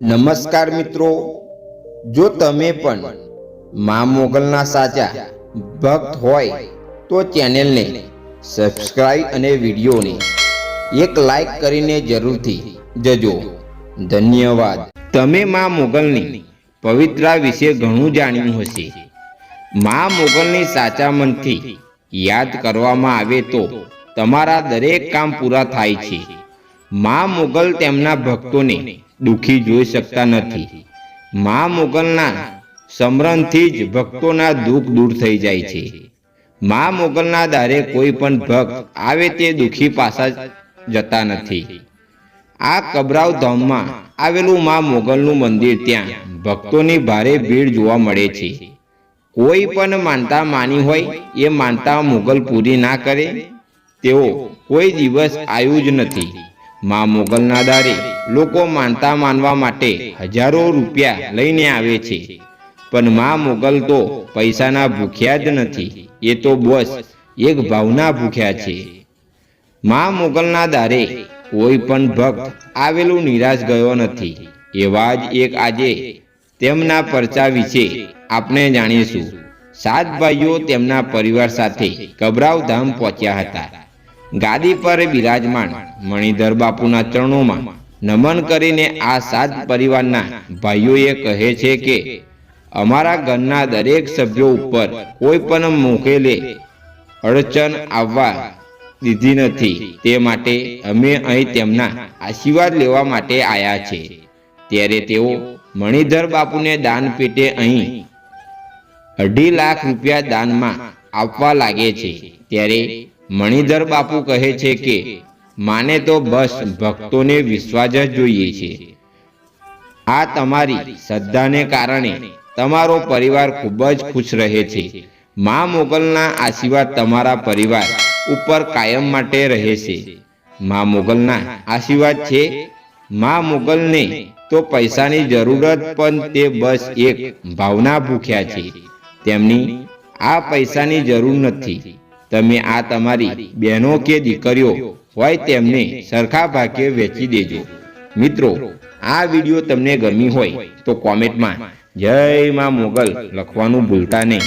નમસ્કાર મિત્રો, જો તમે પણ મા મોગલના સાચા ભક્ત હોય તો ચેનલને સબસ્ક્રાઇબ અને વિડીયોને એક લાઈક કરીને જરૂરથી જજો. ધન્યવાદ. તમે મા મોગલની પવિત્રા વિશે ઘણું જાણ્યું હશે. મા મોગલની સાચા મનથી યાદ કરવામાં આવે તો તમારા દરેક કામ પૂરા થાય છે. મા મોગલ તેમના ભક્તોને દુખી જોઈ શકતા નથી. મા મોગલના સ્મરણથી જ ભક્તોના દુઃખ દૂર થઈ જાય છે. મા મોગલના દારે કોઈ પણ ભક્ત આવે તે દુખી પાછા જતા નથી. આ કબરાવ ધામમાં આવેલું મા મોગલનું મંદિર, ત્યાં ભક્તોની ભારે ભીડ જોવા મળે છે. કોઈ પણ માનતા માની હોય એ માનતા મોગલ પૂરી ના કરે તેઓ કોઈ દિવસ આવ્યું જ નથી. મા મોગલના દારે લોકો માનતા માનવા માટે હજારો રૂપિયા લઈને આવે છે, પણ મા મોગલ તો પૈસાના ભૂખ્યા જ નથી, એ તો બસ એક ભાવના ભૂખ્યા છે. મા મોગલના દારે કોઈ પણ ભક્ત આવેલું નિરાશ ગયો નથી. એવા જ એક આજે તેમના પરચા વિશે આપણે જાણીશું. 7 ભાઈઓ તેમના પરિવાર સાથે કબરાવ ધામ પહોંચ્યા હતા. ગાદી પર બિરાજમાન મણિધર બાપુના ચરણોમાં નમન કરીને આ 7 પરિવારના ભાઈઓએ કહે છે કે અમારા ઘરના દરેક સભ્યો ઉપર કોઈ પણ મોકેલે અડચણ આવવા દીધી નથી, તે માટે અમે અહીં તેમના આશીર્વાદ લેવા માટે આવ્યા છે. ત્યારે તેઓ મણિધર બાપુને દાન પેટે અહીં 2.5 લાખ રૂપિયા દાનમાં આપવા લાગે છે. ત્યારે મણિધર બાપુ કહે છે કે માને તો બસ ભક્તોને વિશ્વાસ જ જોઈએ છે. આ તમારી શ્રદ્ધાને કારણે તમારો પરિવાર ખૂબ જ ખુશ રહે છે. મા મોગલના આશીર્વાદ તમારા પરિવાર ઉપર કાયમ માટે રહે છે. મા મોગલના આશીર્વાદ છે. મા મોગલને તો પૈસાની જરૂરત પણ તે બસ એક ભાવના ભૂખ્યા છે. તેમની આ પૈસાની જરૂર નથી. તમે આ તમારી બહેનો કે દીકરીઓ હોય તેમને સરખા ભાગે વેચી દેજો. મિત્રો, આ વિડીયો તમને ગમી હોય તો કોમેન્ટમાં જય મા મોગલ લખવાનું ભૂલતા નહીં.